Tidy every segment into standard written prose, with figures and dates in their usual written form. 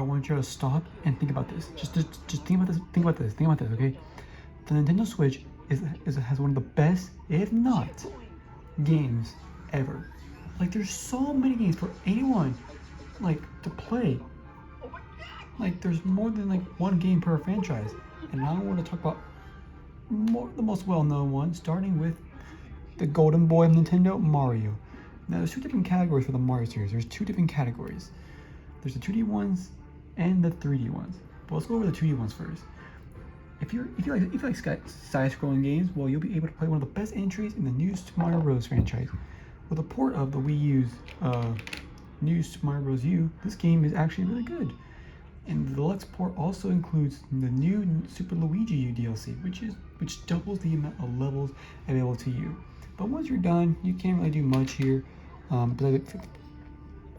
I want you to stop and think about this. Just think about this. Think about this. Think about this. Okay. The Nintendo Switch has one of the best, if not, games ever. Like there's so many games for anyone like to play. Like there's more than like one game per franchise. And now I want to talk about the most well-known one, starting with the golden boy of Nintendo, Mario. Now there's two different categories for the Mario series. There's two different categories. There's the 2D ones and the 3D ones. But let's go over the 2D ones first. If you like side-scrolling games, well, you'll be able to play one of the best entries in the new Super Mario Bros. Franchise. With a port of the Wii U's new Super Mario Bros. U, this game is actually really good. And the deluxe port also includes the new Super Luigi U DLC, which doubles the amount of levels available to you. But once you're done, you can't really do much here. But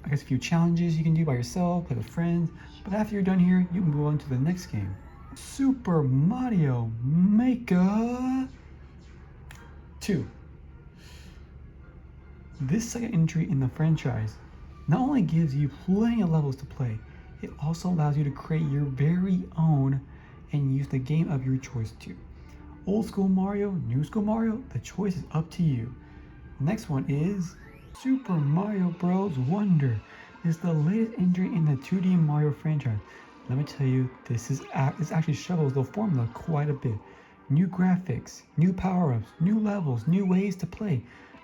I guess a few challenges you can do by yourself, play with friends. But after you're done here, you can move on to the next game. Super Mario Maker 2. This second entry in the franchise not only gives you plenty of levels to play, it also allows you to create your very own and use the game of your choice too. Old school Mario, new school Mario, the choice is up to you. Next one is Super Mario Bros. Wonder. It's the latest entry in the 2D Mario franchise. Let me tell you, this actually shovels the formula quite a bit. New graphics, new power-ups, new levels, new ways to play.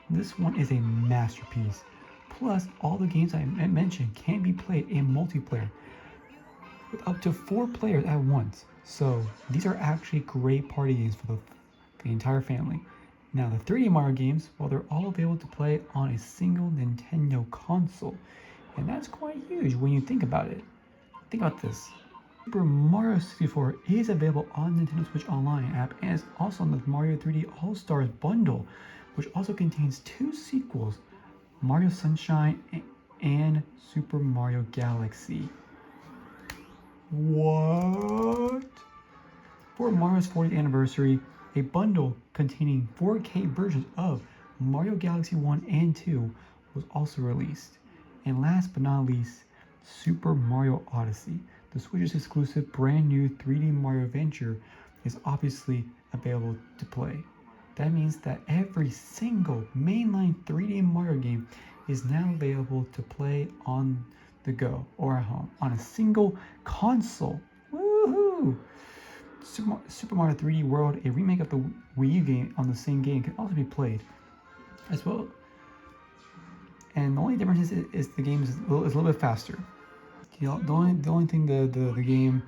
This one is a masterpiece. Plus, all the games I mentioned can be played in multiplayer with up to 4 players at once. So these are actually great party games for the entire family. Now the 3D Mario games, well, they're all available to play on a single Nintendo console. And that's quite huge when you think about it. Think about this. Super Mario 64 is available on Nintendo Switch Online app and is also on the Mario 3D All-Stars bundle, which also contains 2 sequels, Mario Sunshine and Super Mario Galaxy. What? For Mario's 40th anniversary, a bundle containing 4K versions of Mario Galaxy 1 and 2 was also released. And last but not least, Super Mario Odyssey, the Switch's exclusive brand new 3D Mario Adventure, is obviously available to play. That means that every single mainline 3D Mario game is now available to play on the go or at home on a single console. Woohoo! Super Mario 3D World, a remake of the Wii U game on the same game, can also be played as well. And the only difference is the game is a little bit faster. The only thing the game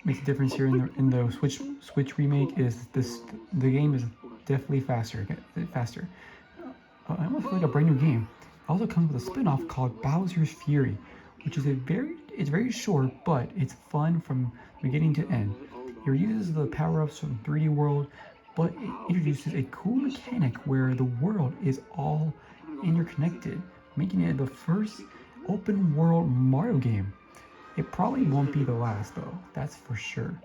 makes a difference here in the Switch remake is the game is definitely faster. I almost feel like a brand new game. It also comes with a spin-off called Bowser's Fury, which is it's very short, but it's fun from beginning to end. It uses the power-ups from 3D World, but it introduces a cool mechanic where the world is all interconnected, making it the first open world Mario game. It probably won't be the last though, that's for sure.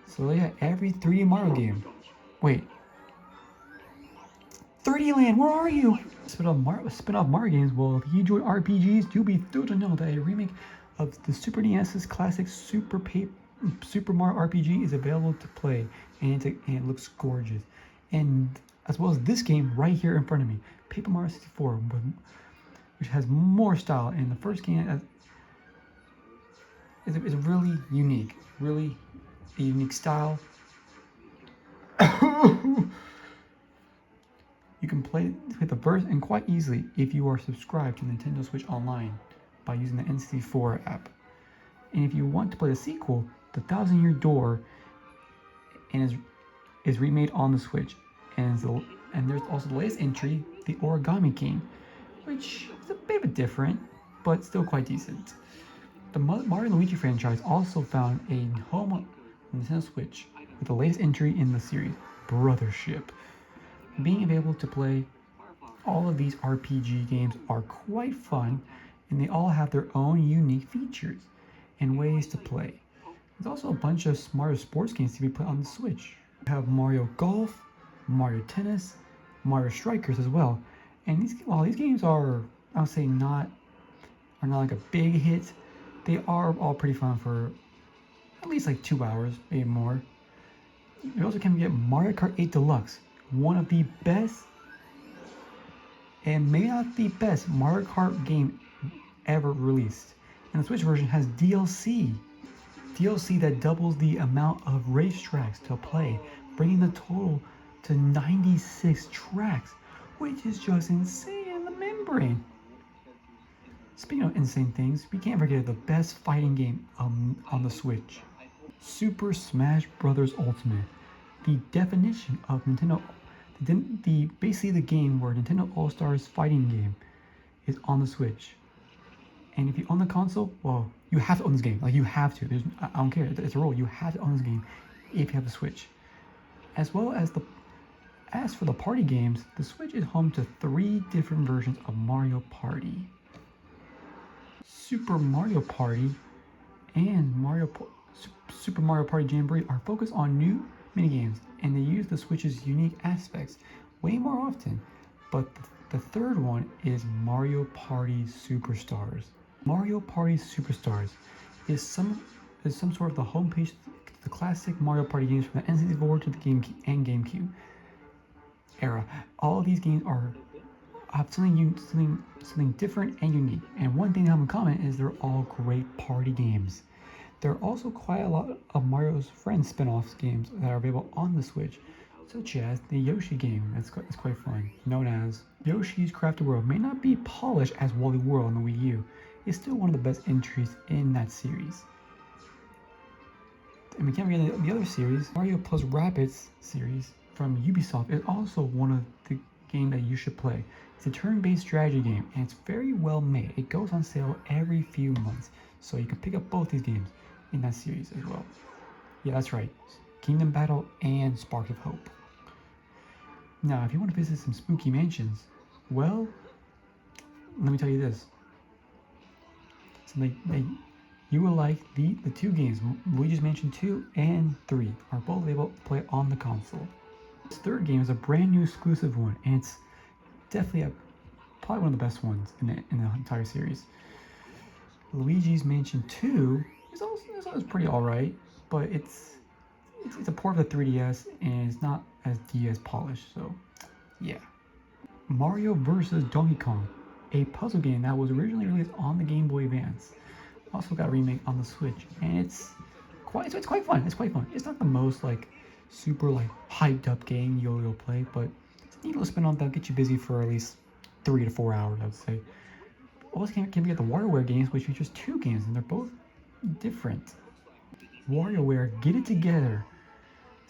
So yeah, every 3D Mario game. Wait. 3D Land, where are you? Spin-off Mario games. Well, if you enjoy RPGs, you'll be thrilled to know that a remake of the Super NES's classic Super Mario RPG is available to play, and it looks gorgeous. And as well as this game right here in front of me, Paper Mario 64, which has more style. And the first game is really unique, really a unique style. You can play the verse and quite easily if you are subscribed to Nintendo Switch Online by using the N64 app. And if you want to play the sequel, The Thousand Year Door, and is remade on the Switch, and there's also the latest entry, The Origami King, which is a bit different, but still quite decent. The Mario & Luigi franchise also found a home on Nintendo Switch with the latest entry in the series, Brothership. Being able to play all of these RPG games are quite fun, and they all have their own unique features and ways to play. There's also a bunch of Mario sports games to be played on the Switch. You have Mario Golf, Mario Tennis, Mario Strikers as well. And while these games are, I would say, not like a big hit, They are all pretty fun for at least like 2 hours, maybe more. You also can get Mario Kart 8 Deluxe, one of the best, and maybe not the best, Mario Kart game ever released. And the Switch version has DLC. DLC that doubles the amount of racetracks to play, bringing the total to 96 tracks, which is just insane in the membrane. Speaking of insane things, we can't forget the best fighting game on the Switch. Super Smash Bros. Ultimate. The definition of Nintendo, basically the game where Nintendo All-Stars fighting game is on the Switch. And if you own the console, well, you have to own this game. Like, you have to. I don't care. It's a rule. You have to own this game if you have the Switch. As well as as for the party games, the Switch is home to 3 different versions of Mario Party. Super Mario Party and Super Mario Party Jamboree are focused on new minigames, and they use the Switch's unique aspects way more often. But the third one is Mario Party Superstars. Mario Party Superstars is some sort of the homepage to the classic Mario Party games from the N64 to the GameCube era. All of these games have something different and unique. And one thing they have in common is they're all great party games. There are also quite a lot of Mario's Friends spin-off games that are available on the Switch, such as the Yoshi game. It's quite fun, known as Yoshi's Crafted World. May not be polished as Wally World on the Wii U, it's still one of the best entries in that series. And we can't forget the other series, Mario plus Rabbids series from Ubisoft is also one of the games that you should play. It's a turn-based strategy game, and it's very well made. It goes on sale every few months, so you can pick up both these games in that series as well. Yeah, that's right. Kingdom Battle and Sparks of Hope. Now, if you want to visit some spooky mansions, well, let me tell you this. You will like the 2 games, Luigi's Mansion 2 and 3, are both able to play on the console. This third game is a brand new exclusive one, and it's definitely probably one of the best ones in the entire series. Luigi's Mansion 2 is also pretty alright, but it's a port of the 3DS and it's not as DS polished, so yeah. Mario vs. Donkey Kong, a puzzle game that was originally released on the Game Boy Advance, also got a remake on the Switch, and it's quite fun. It's not the most super hyped up game you'll play, but it's a neat little spin on that'll get you busy for at least 3 to 4 hours, I would say. Also can't forget the WarioWare games, which features 2 games, and they're both different. WarioWare Get It Together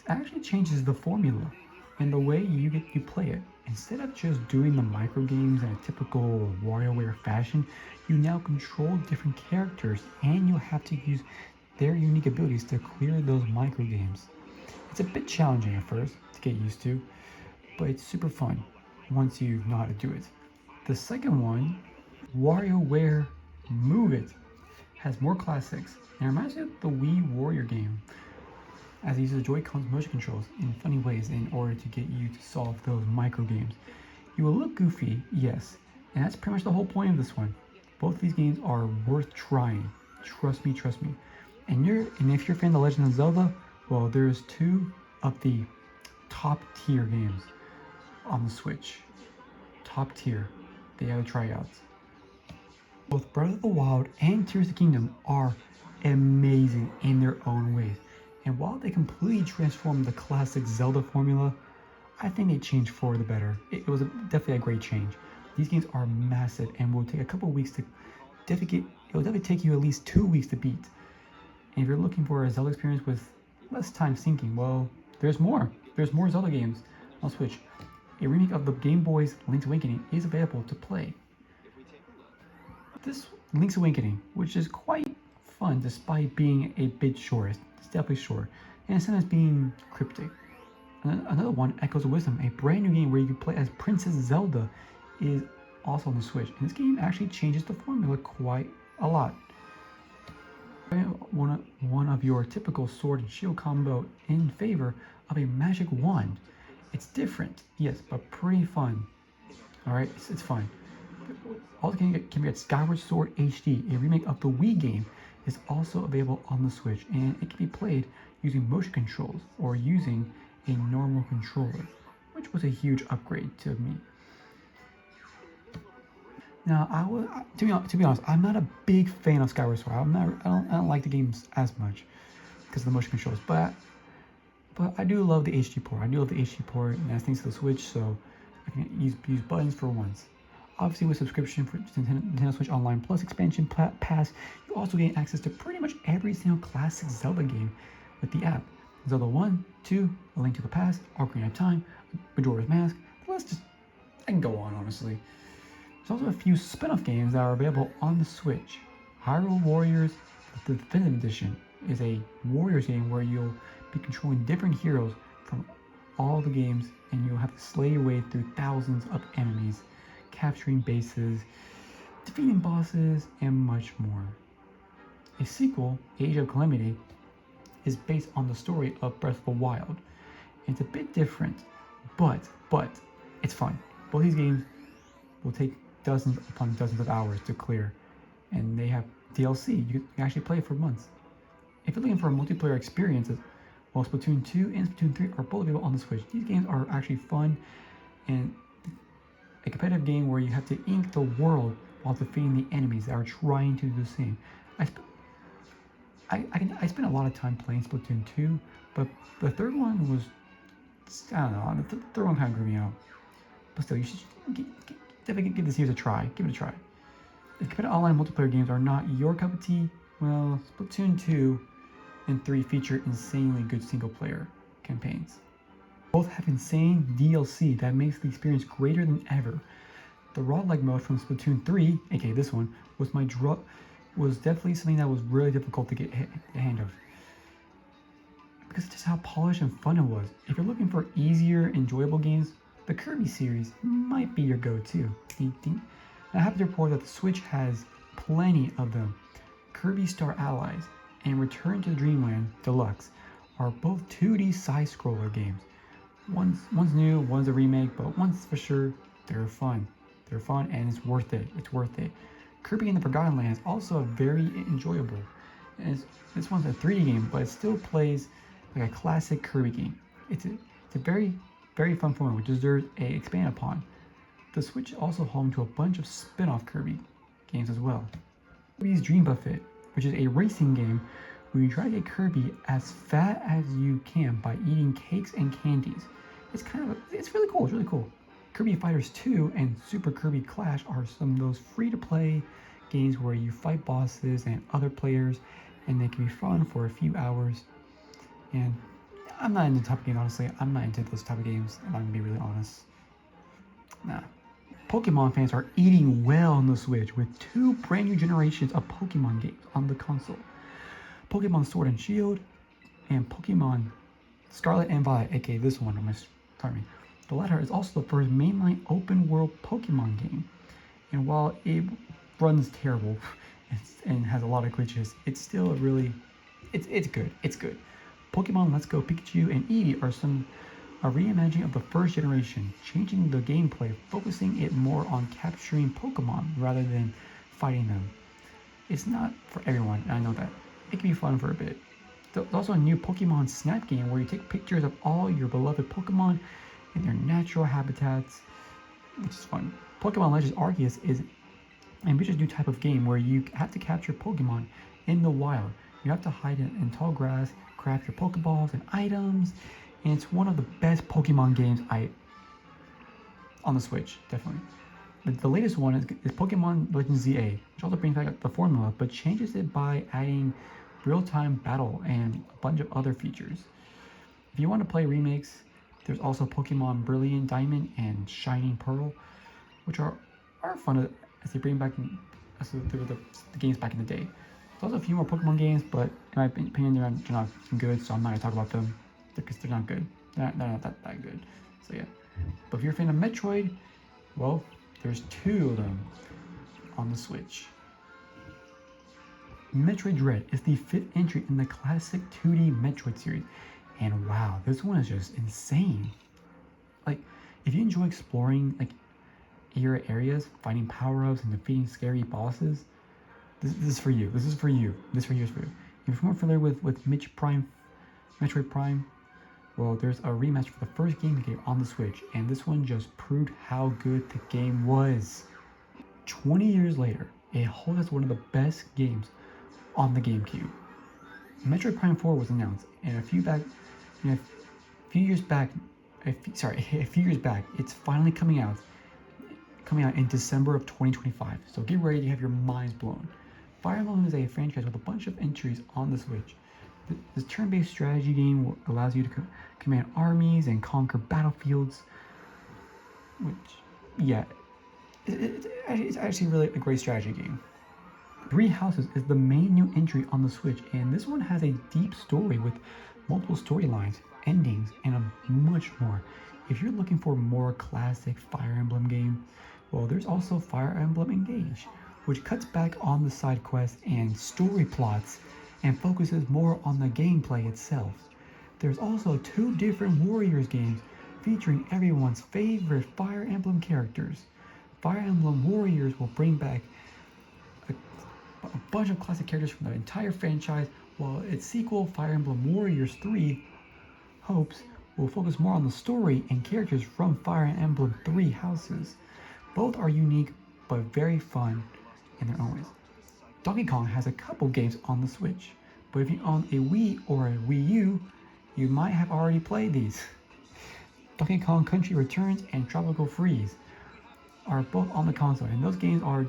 actually changes the formula and the way you play it. Instead of just doing the micro games in a typical WarioWare fashion, you now control different characters, and you'll have to use their unique abilities to clear those micro games. It's a bit challenging at first to get used to, but it's super fun once you know how to do it. The second one, WarioWare Move It, has more classics and reminds me of the Wii Warrior game, as it uses the Joy-Con's motion controls in funny ways in order to get you to solve those micro games. You will look goofy, yes, and that's pretty much the whole point of this one. Both of these games are worth trying. Trust me. And if you're a fan of The Legend of Zelda, well, there's 2 of the top tier games on the Switch. Top tier. They have to try out. Both Breath of the Wild and Tears of the Kingdom are amazing in their own ways. And while they completely transformed the classic Zelda formula, I think they changed for the better. It was definitely a great change. These games are massive and will take a couple weeks to it will definitely take you at least 2 weeks to beat. And if you're looking for a Zelda experience with less time sinking, well, there's more. There's more Zelda games on Switch. A remake of the Game Boy's Link's Awakening is available to play. This Link's Awakening, which is quite fun despite being a bit short. It's definitely short, and sometimes being cryptic. Another one, Echoes of Wisdom, a brand new game where you can play as Princess Zelda, is also on the Switch. And this game actually changes the formula quite a lot. One of your typical sword and shield combo in favor of a magic wand. It's different, yes, but pretty fun. Alright, it's fun. Also can get Skyward Sword HD, a remake of the Wii game is also available on the Switch, and it can be played using motion controls or using a normal controller, which was a huge upgrade to me. Now, to be honest, I'm not a big fan of Skyward Sword. I don't like the games as much because of the motion controls, but I do love the HD port. I do love the HD port, and that's thanks to the Switch, so I can use buttons for once. Obviously, with subscription for Nintendo Switch Online Plus expansion pass, you also gain access to pretty much every single classic Zelda game with the app. Zelda 1, 2, A Link to the Past, Ocarina of Time, Majora's Mask. The list just, I can go on, honestly. There's also a few spin-off games that are available on the Switch. Hyrule Warriors, the Definitive Edition, is a Warriors game where you'll be controlling different heroes from all the games, and you'll have to slay your way through thousands of enemies, capturing bases, defeating bosses, and much more. A sequel, Age of Calamity, is based on the story of Breath of the Wild. It's a bit different, but it's fun. Both these games will take dozens upon dozens of hours to clear, and they have DLC. You can actually play it for months. If you're looking for a multiplayer experience, well, Splatoon 2 and Splatoon 3 are both available on the Switch. These games are actually fun and a competitive game where you have to ink the world while defeating the enemies that are trying to do the same. I spent a lot of time playing Splatoon 2, but the third one was, I don't know, the third one kind of grew me out. But still, you should definitely give this a try. Give it a try. If competitive online multiplayer games are not your cup of tea, well, Splatoon 2 and 3 feature insanely good single-player campaigns. Both have insane DLC that makes the experience greater than ever. The Raw-like mode from Splatoon 3, aka this one, was definitely something that was really difficult to get a hand of. Because of just how polished and fun it was. If you're looking for easier, enjoyable games, the Kirby series might be your go-to. And I have to report that the Switch has plenty of them. Kirby Star Allies and Return to Dreamland Deluxe are both 2D side-scroller games. One's new, one's a remake, but one's for sure, they're fun. They're fun and it's worth it. It's worth it. Kirby and the Forgotten Land is also very enjoyable. And this one's a 3D game, but it still plays like a classic Kirby game. It's a very, very fun format which deserves a expand upon. The Switch is also home to a bunch of spin-off Kirby games as well. Kirby's Dream Buffet, which is a racing game where you try to get Kirby as fat as you can by eating cakes and candies. It's really cool. It's really cool. Kirby Fighters 2 and Super Kirby Clash are some of those free-to-play games where you fight bosses and other players, and they can be fun for a few hours. And I'm not into type of games, honestly. I'm not into those type of games, if I'm gonna be really honest. Nah. Pokemon fans are eating well on the Switch with 2 brand new generations of Pokemon games on the console. Pokemon Sword and Shield and Pokemon Scarlet and Violet, aka this one, pardon me. The latter is also the first mainline open world Pokemon game. And while it runs terrible and has a lot of glitches, it's still it's good. It's good. Pokemon Let's Go Pikachu and Eevee are a reimagining of the first generation, changing the gameplay, focusing it more on capturing Pokemon rather than fighting them. It's not for everyone, and I know that. It can be fun for a bit. There's also a new Pokemon Snap game where you take pictures of all your beloved Pokemon in their natural habitats, which is fun. Pokemon Legends Arceus is an ambitious new type of game where you have to capture Pokemon in the wild. You have to hide in tall grass, craft your Pokeballs and items, and it's one of the best Pokemon games on the Switch, definitely. The latest one is Pokemon Legends ZA, which also brings back the formula, but changes it by adding real-time battle and a bunch of other features. If you want to play remakes, there's also Pokemon Brilliant Diamond and Shining Pearl, which are fun as they bring back the games back in the day. There's also a few more Pokemon games, but in my opinion, they're not good, so I'm not going to talk about them because they're not good. They're not that good. So yeah. But if you're a fan of Metroid, well, there's 2 of them on the Switch. Metroid Dread is the 5th entry in the classic 2D Metroid series. And wow, this one is just insane. Like, if you enjoy exploring like areas, finding power-ups and defeating scary bosses, This is for you. This is for you. This for you is for you. If you're more familiar with Metroid Prime, well, there's a remaster for the first game on the Switch, and this one just proved how good the game was. 20 years later, it holds as one of the best games on the GameCube. Metroid Prime 4 was announced, and a few years back, it's finally coming out in December of 2025. So get ready to have your minds blown. Fire Emblem is a franchise with a bunch of entries on the Switch. This turn-based strategy game allows you to command armies and conquer battlefields, which, yeah, it's actually really a great strategy game. Three Houses is the main new entry on the Switch, and this one has a deep story with multiple storylines, endings, and much more. If you're looking for a more classic Fire Emblem game, well, there's also Fire Emblem Engage, which cuts back on the side quests and story plots and focuses more on the gameplay itself. There's also 2 different Warriors games featuring everyone's favorite Fire Emblem characters. Fire Emblem Warriors will bring back a bunch of classic characters from the entire franchise, while its sequel, Fire Emblem Warriors 3 Hopes, will focus more on the story and characters from Fire Emblem Three Houses. Both are unique but very fun in their own ways. Donkey Kong has a couple games on the Switch, but if you own a Wii or a Wii U, you might have already played these. Donkey Kong Country Returns and Tropical Freeze are both on the console, and those games are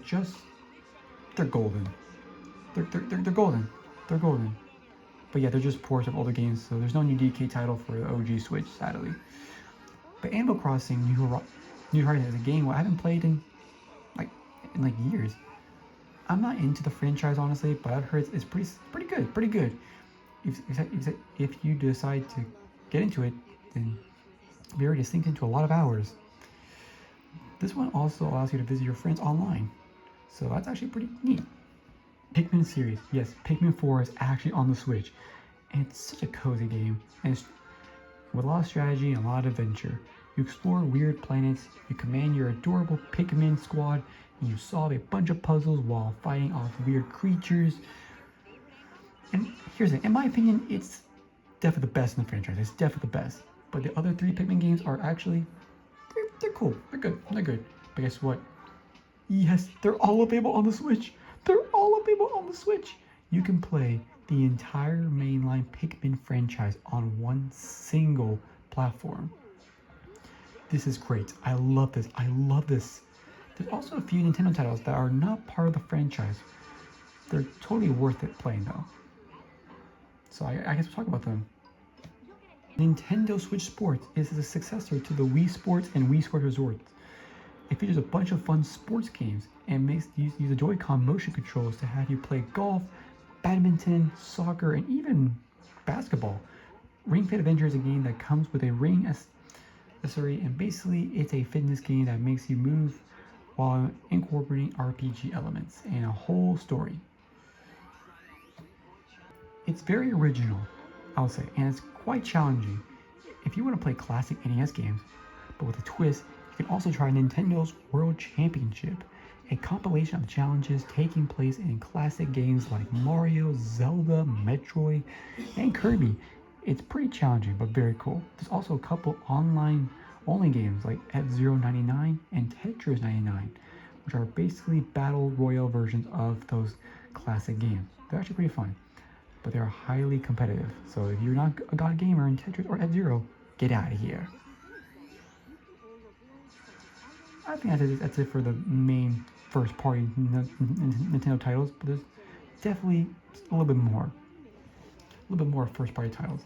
they're golden. They're golden. They're golden. But yeah, they're just ports of older games, so there's no new DK title for the OG Switch, sadly. But Animal Crossing New Horizons is a game I haven't played in years. I'm not into the franchise, honestly, but I've heard it's pretty good. If you decide to get into it, then you'll be already synced into a lot of hours. This one also allows you to visit your friends online, so that's actually pretty neat. Pikmin series, yes, Pikmin 4 is actually on the Switch, and it's such a cozy game, and it's with a lot of strategy and a lot of adventure. You explore weird planets, you command your adorable Pikmin squad, and you solve a bunch of puzzles while fighting off weird creatures. And here's the thing, in my opinion, it's definitely the best in the franchise. It's definitely the best. But the other 3 Pikmin games are actually, they're cool. They're good. But guess what? Yes, they're all available on the Switch. You can play the entire mainline Pikmin franchise on one single platform. This is great. I love this. There's also a few Nintendo titles that are not part of the franchise. They're totally worth it playing though. So I guess we'll talk about them. Nintendo Switch Sports is the successor to the Wii Sports and Wii Sports Resort. It features a bunch of fun sports games and makes use the Joy-Con motion controls to have you play golf, badminton, soccer, and even basketball. Ring Fit Adventure is a game that comes with a ring accessory, and basically it's a fitness game that makes you move while incorporating RPG elements and a whole story. It's very original, I would say, and it's quite challenging. If you want to play classic NES games, but with a twist, you can also try Nintendo's World Championship, a compilation of challenges taking place in classic games like Mario, Zelda, Metroid, and Kirby. It's pretty challenging, but very cool. There's also a couple online-only games like F-Zero 99 and Tetris 99, which are basically battle royale versions of those classic games. They're actually pretty fun, but they're highly competitive. So if you're not a god gamer in Tetris or F-Zero, get out of here. I think that's it for the main first-party Nintendo titles, but there's definitely a little bit more first-party titles.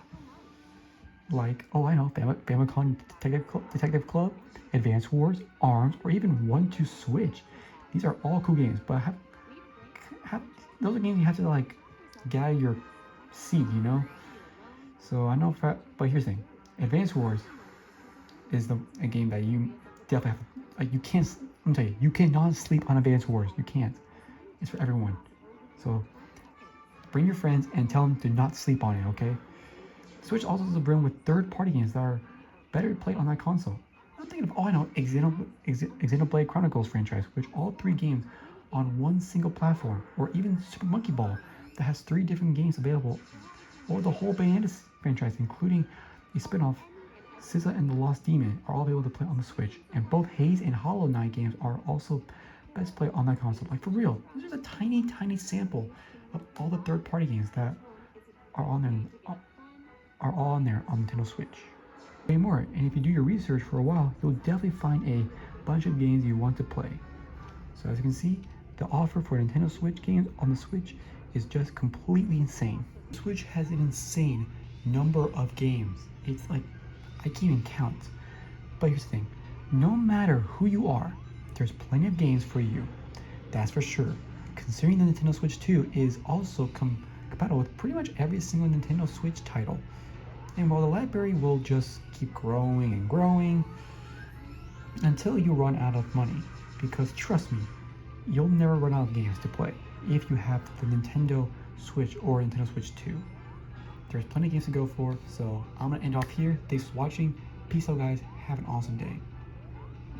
Like, I know, Famicom Detective Club, Advance Wars, ARMS, or even 1-2 Switch. These are all cool games, but those are games you have to get out of your seat, you know. So I know, but here's the thing: Advance Wars is a game that you definitely have. You can't. I'm telling you, you cannot sleep on Advance Wars. You can't. It's for everyone. So bring your friends and tell them to not sleep on it. Okay. Switch also does bring with third-party games that are better to play on that console. I'm thinking of Xenoblade Chronicles franchise, which all 3 games on one single platform, or even Super Monkey Ball that has 3 different games available, or the whole Bayonetta franchise, including a spin-off, SZA and the Lost Demon, are all available to play on the Switch. And both Haze and Hollow Knight games are also best play on that console. Like, for real, this is a tiny sample of all the third-party games that are on there on Nintendo Switch. Way more, and if you do your research for a while, you'll definitely find a bunch of games you want to play. So as you can see, the offer for Nintendo Switch games on the Switch is just completely insane. Switch has an insane number of games. It's like, I can't even count. But here's the thing, no matter who you are, there's plenty of games for you. That's for sure. Considering the Nintendo Switch 2 is also compatible with pretty much every single Nintendo Switch title. And while the library will just keep growing and growing until you run out of money, because trust me, you'll never run out of games to play if you have the Nintendo Switch or Nintendo Switch 2. There's plenty of games to go for, so I'm gonna end off here. Thanks for watching. Peace out, guys. Have an awesome day.